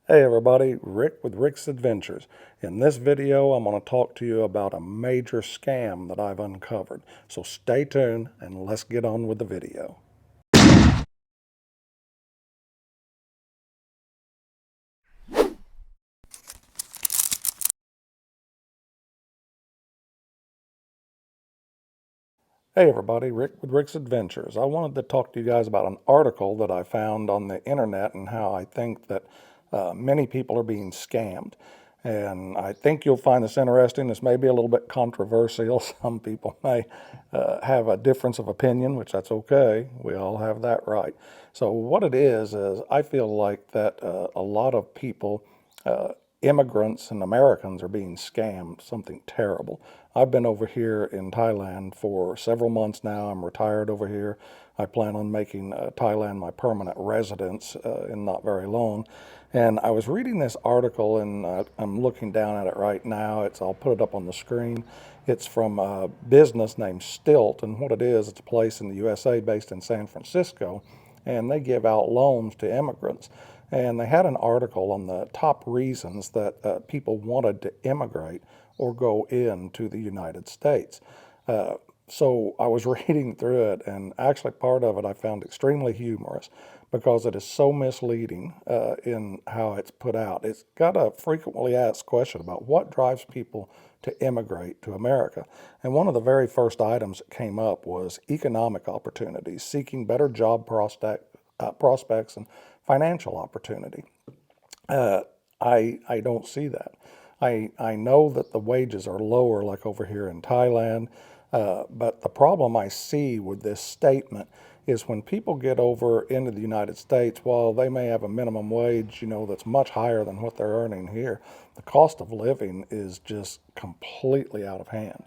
Hey everybody, Rick with Rick's Adventures. In this video, I'm going to talk to you about a major scam that I've uncovered. So stay tuned and let's get on with the video. Hey everybody, Rick with Rick's Adventures. I wanted to talk to you guys about an article that I found on the internet and how I think that many people are being scammed. And I think you'll find this interesting. This may be a little bit controversial. Some people may have a difference of opinion, which that's okay. We all have that right. So what it is I feel like that a lot of people immigrants and Americans are being scammed, something terrible. I've been over here in Thailand for several months now. I'm retired over here. I plan on making Thailand my permanent residence in not very long. And I was reading this article, and I'm looking down at it right now. I'll put it up on the screen. It's from a business named Stilt, and what it is, it's a place in the USA based in San Francisco, and they give out loans to immigrants. And they had an article on the top reasons that people wanted to immigrate or go into the United States. So I was reading through it, and actually part of it I found extremely humorous because it is so misleading in how it's put out. It's got a frequently asked question about what drives people to immigrate to America. And one of the very first items that came up was economic opportunities, seeking better job prospects and financial opportunity. Uh, I don't see that. I know that the wages are lower, like over here in Thailand, but the problem I see with this statement is when people get over into the United States, while they may have a minimum wage, that's much higher than what they're earning here, the cost of living is just completely out of hand.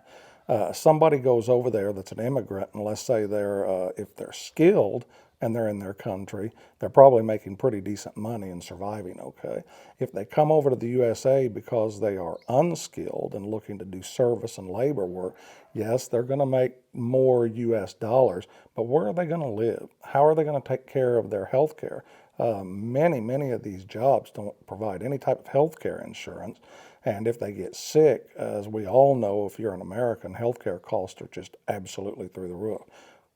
Somebody goes over there that's an immigrant, and let's say if they're skilled and they're in their country, they're probably making pretty decent money and surviving okay. If they come over to the USA because they are unskilled and looking to do service and labor work, yes, they're going to make more US dollars, but where are they going to live? How are they going to take care of their health care? Many of these jobs don't provide any type of health care insurance. And if they get sick, as we all know, if you're an American, healthcare costs are just absolutely through the roof.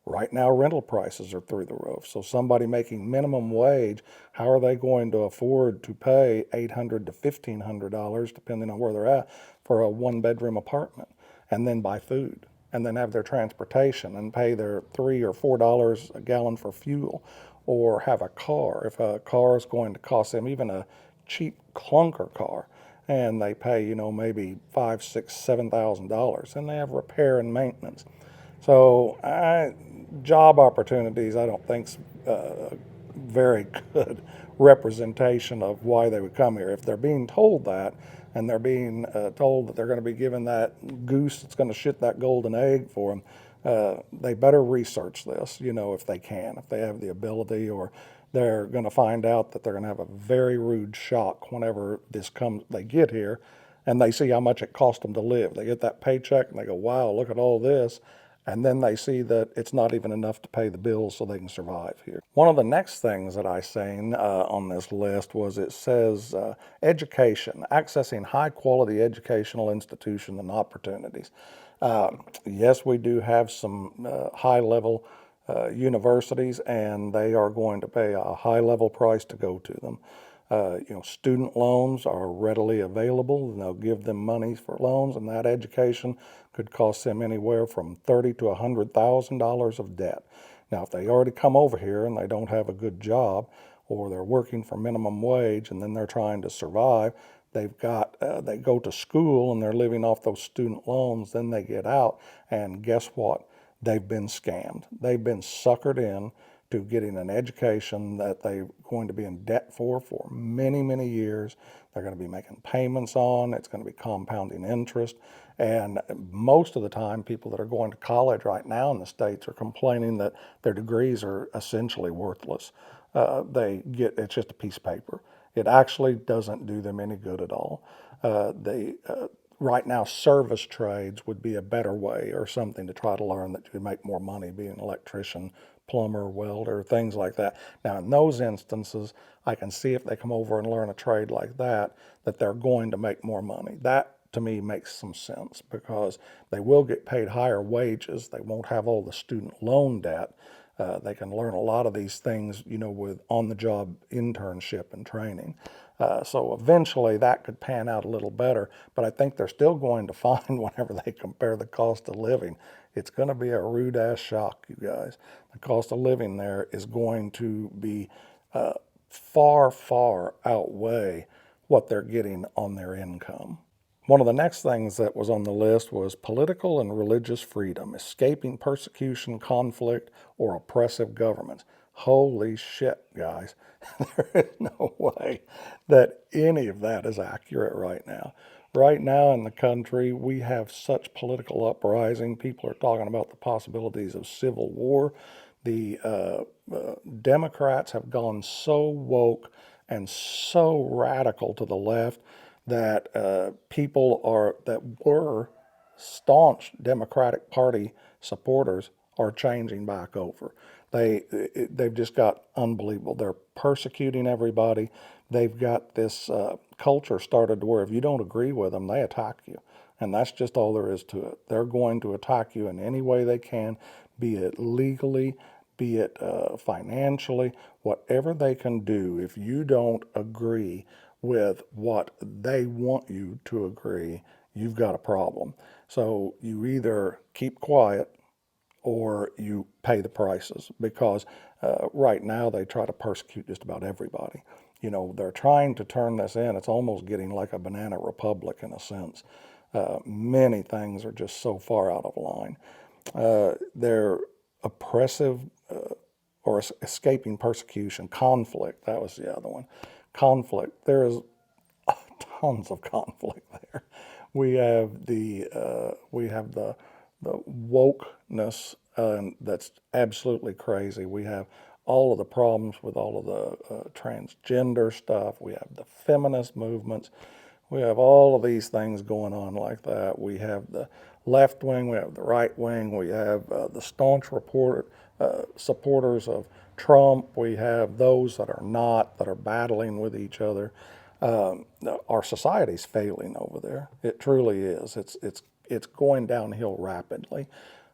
Right now, rental prices are through the roof. So somebody making minimum wage, how are they going to afford to pay $800 to $1,500, depending on where they're at, for a one-bedroom apartment, and then buy food, and then have their transportation and pay their $3 or $4 a gallon for fuel, or have a car? If a car is going to cost them, even a cheap clunker car, and they pay, maybe five, six, $7,000, and they have repair and maintenance. So job opportunities, I don't think very good representation of why they would come here. If they're being told that, and they're being told that they're going to be given that goose that's going to shit that golden egg for them, they better research this, if they can, if they have the ability, or they're going to find out that they're going to have a very rude shock whenever they get here and they see how much it cost them to live. They get that paycheck and they go, wow, look at all this. And then they see that it's not even enough to pay the bills so they can survive here. One of the next things that I seen on this list was it says education, accessing high quality educational institutions and opportunities. Yes, we do have some high level universities, and they are going to pay a high level price to go to them. Student loans are readily available, and they'll give them money for loans, and that education could cost them anywhere from $30,000 to $100,000 of debt. Now, if they already come over here and they don't have a good job, or they're working for minimum wage and then they're trying to survive, they go to school and they're living off those student loans. Then they get out, and guess what? They've been scammed. They've been suckered in to getting an education that they're going to be in debt for many years. They're going to be making payments on. It's going to be compounding interest. And most of the time, people that are going to college right now in the States are complaining that their degrees are essentially worthless. It's just a piece of paper. It actually doesn't do them any good at all. Right now, service trades would be a better way, or something to try to learn that you could make more money, being an electrician, plumber, welder, things like that. Now, in those instances, I can see if they come over and learn a trade like that, that they're going to make more money. That to me makes some sense because they will get paid higher wages. They won't have all the student loan debt. They can learn a lot of these things, with on-the-job internship and training. So eventually that could pan out a little better, but I think they're still going to find whenever they compare the cost of living, it's going to be a rude ass shock, you guys. The cost of living there is going to be far, far outweigh what they're getting on their income. One of the next things that was on the list was political and religious freedom, escaping persecution, conflict, or oppressive governments. Holy shit, guys. There is no way that any of that is accurate right now. Right now in the country, we have such political uprising. People are talking about the possibilities of civil war. The Democrats have gone so woke and so radical to the left that people that were staunch Democratic Party supporters are changing back over. They've just got unbelievable. They're persecuting everybody. They've got this culture started to where if you don't agree with them, they attack you. And that's just all there is to it. They're going to attack you in any way they can, be it legally, be it financially, whatever they can do. If you don't agree with what they want you to agree, you've got a problem. So you either keep quiet or you pay the prices because right now they try to persecute just about everybody. They're trying to turn this in. It's almost getting like a banana republic in a sense. Many things are just so far out of line. They're oppressive or escaping persecution, conflict. That was the other one. Conflict. There is tons of conflict there. We have the wokeness that's absolutely crazy. We have all of the problems with all of the transgender stuff. We have the feminist movements. We have all of these things going on like that. We have the left wing, we have the right wing, we have the staunch supporters of Trump, we have those that are not, that are battling with each other. Our society's failing over there. It truly is. It's going downhill rapidly.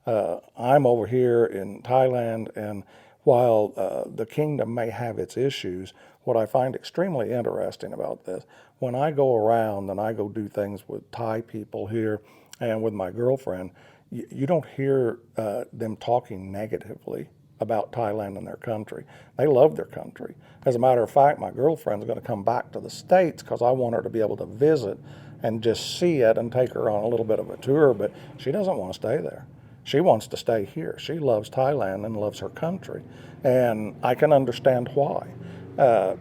I'm over here in Thailand, and while the kingdom may have its issues, what I find extremely interesting about this, when I go around and I go do things with Thai people here and with my girlfriend, you don't hear them talking negatively about Thailand and their country. They love their country. As a matter of fact, my girlfriend's going to come back to the States because I want her to be able to visit and just see it and take her on a little bit of a tour, but she doesn't want to stay there. She wants to stay here. She loves Thailand and loves her country. And I can understand why.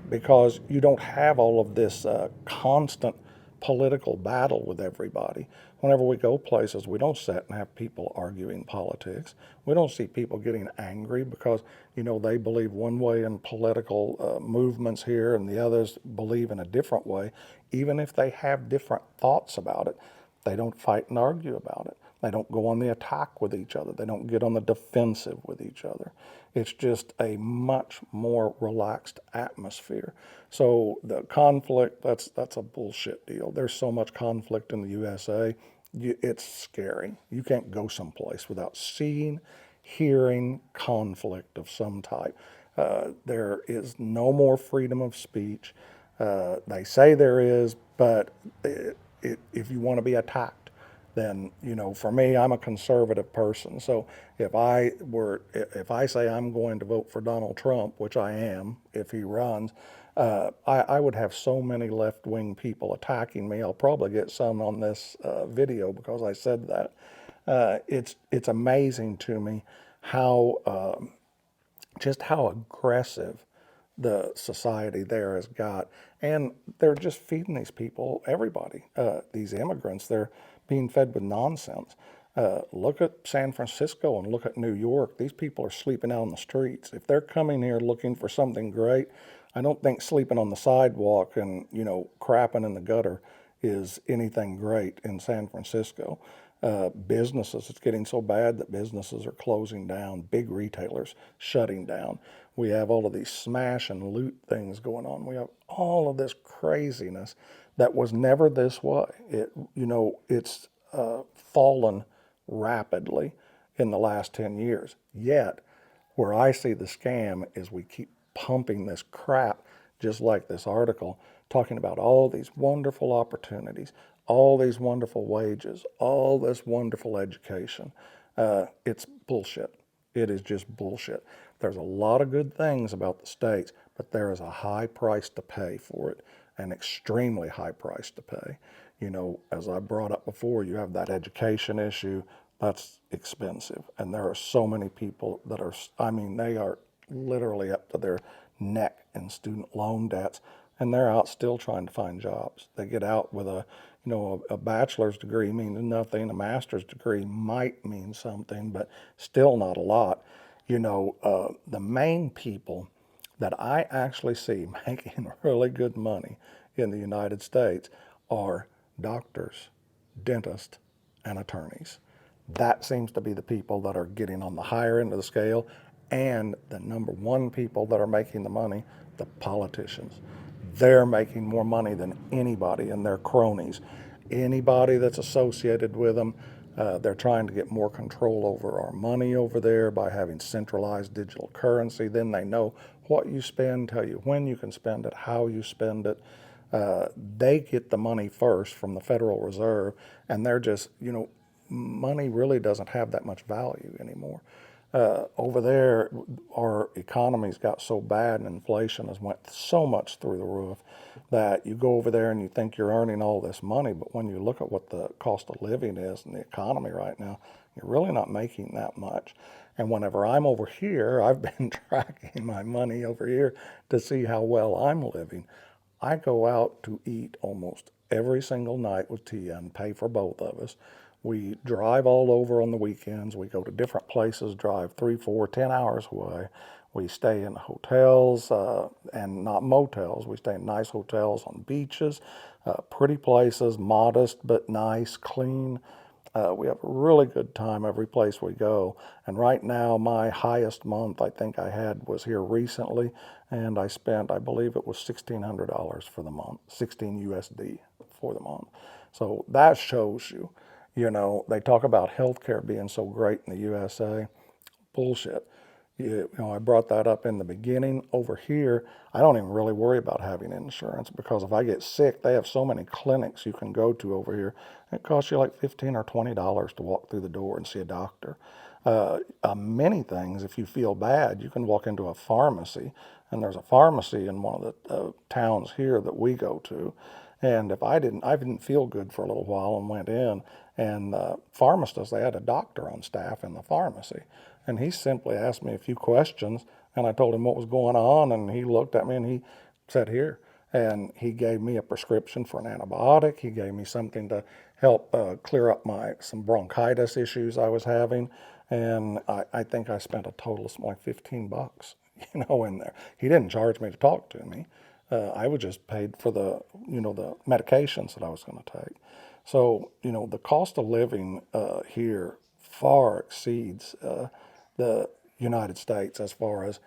Because you don't have all of this constant political battle with everybody. Whenever we go places, we don't sit and have people arguing politics. We don't see people getting angry because, they believe one way in political movements here and the others believe in a different way. Even if they have different thoughts about it, they don't fight and argue about it. They don't go on the attack with each other. They don't get on the defensive with each other. It's just a much more relaxed atmosphere. So the conflict, that's a bullshit deal. There's so much conflict in the USA. It's scary. You can't go someplace without seeing, hearing conflict of some type. There is no more freedom of speech. They say there is, but if you want to be attacked, then, for me, I'm a conservative person. So if I say I'm going to vote for Donald Trump, which I am, if he runs, I would have so many left-wing people attacking me. I'll probably get some on this video because I said that. It's amazing to me how just how aggressive the society there has got. And they're just feeding these people, everybody, these immigrants, they're being fed with nonsense. Look at San Francisco and look at New York. These people are sleeping out on the streets. If they're coming here looking for something great, I don't think sleeping on the sidewalk and, crapping in the gutter is anything great in San Francisco. Businesses, it's getting so bad that businesses are closing down, big retailers shutting down. We have all of these smash and loot things going on. We have all of this craziness that was never this way. It's fallen rapidly in the last 10 years. Yet, where I see the scam is we keep pumping this crap, just like this article, talking about all these wonderful opportunities, all these wonderful wages, all this wonderful education. It's bullshit. It is just bullshit. There's a lot of good things about the States, but there is a high price to pay for it, an extremely high price to pay. As I brought up before, you have that education issue. That's expensive. And there are so many people that are, I mean, they are literally up to their neck in student loan debts, and they're out still trying to find jobs. They get out with a bachelor's degree means nothing. A master's degree might mean something, but still not a lot. The main people that I actually see making really good money in the United States are doctors, dentists, and attorneys. That seems to be the people that are getting on the higher end of the scale, and the number one people that are making the money, the politicians. They're making more money than anybody, and their cronies. Anybody that's associated with them, they're trying to get more control over our money over there by having centralized digital currency. Then they know what you spend, tell you when you can spend it, how you spend it. They get the money first from the Federal Reserve, and they're just, money really doesn't have that much value anymore. Over there, our economy's got so bad and inflation has went so much through the roof that you go over there and you think you're earning all this money, but when you look at what the cost of living is in the economy right now, you're really not making that much. And whenever I'm over here, I've been tracking my money over here to see how well I'm living. I go out to eat almost every single night with Tia and pay for both of us. We drive all over on the weekends. We go to different places, drive 3, 4, 10 hours away. We stay in hotels and not motels. We stay in nice hotels on beaches, pretty places, modest but nice, clean. We have a really good time every place we go. And right now, my highest month I think I had was here recently, and I spent, I believe it was $1,600 for the month, 16 USD for the month. So that shows you. They talk about healthcare being so great in the USA. Bullshit. I brought that up in the beginning. Over here, I don't even really worry about having insurance because if I get sick, they have so many clinics you can go to over here. It costs you like $15 or $20 to walk through the door and see a doctor. Many things, if you feel bad, you can walk into a pharmacy, and there's a pharmacy in one of the towns here that we go to. And if I didn't feel good for a little while and went in, and the pharmacist, they had a doctor on staff in the pharmacy. And he simply asked me a few questions, and I told him what was going on, and he looked at me and he said, "Here." And he gave me a prescription for an antibiotic. He gave me something to help clear up some bronchitis issues I was having. And I think I spent a total of like $15, in there. He didn't charge me to talk to me. I was just paid for the medications that I was going to take. So, the cost of living here far exceeds the United States as far as,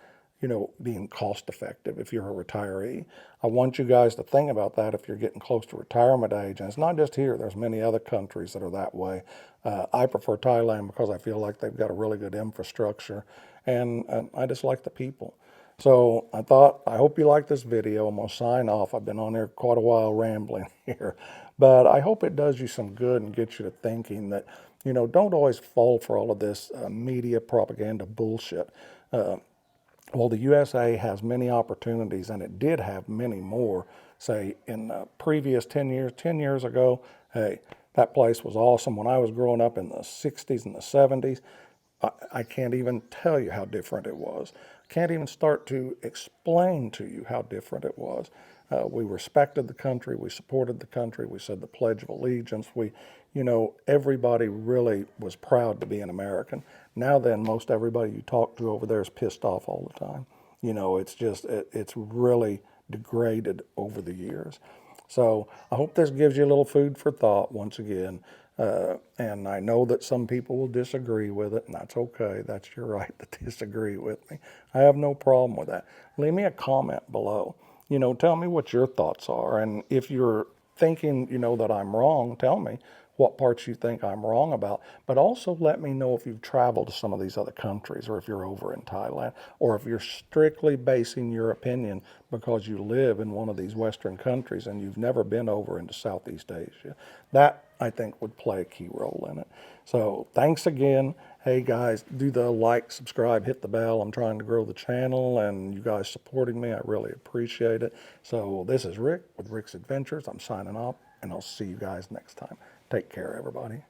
being cost effective if you're a retiree. I want you guys to think about that if you're getting close to retirement age. And it's not just here. There's many other countries that are that way. I prefer Thailand because I feel like they've got a really good infrastructure, and I just like the people. So I hope you like this video. I'm going to sign off. I've been on here quite a while rambling here, but I hope it does you some good and gets you to thinking that, don't always fall for all of this media propaganda bullshit. Well, the USA has many opportunities, and it did have many more, say, in the previous 10 years. 10 years ago, hey, that place was awesome. When I was growing up in the 60s and the 70s, I can't even tell you how different it was. Can't even start to explain to you how different it was. We respected the country. We supported the country. We said the Pledge of Allegiance. Everybody really was proud to be an American. Now then, most everybody you talk to over there is pissed off all the time. It's really degraded over the years. So I hope this gives you a little food for thought once again. And I know that some people will disagree with it, and that's okay. That's your right to disagree with me. I have no problem with that. Leave me a comment below. Tell me what your thoughts are. And if you're thinking, that I'm wrong, tell me what parts you think I'm wrong about. But also let me know if you've traveled to some of these other countries, or if you're over in Thailand, or if you're strictly basing your opinion because you live in one of these Western countries and you've never been over into Southeast Asia. That, I think, would play a key role in it. So thanks again. Hey guys, do the like, subscribe, hit the bell. I'm trying to grow the channel, and you guys supporting me, I really appreciate it. So this is Rick with Rick's Adventures. I'm signing off, and I'll see you guys next time. Take care, everybody.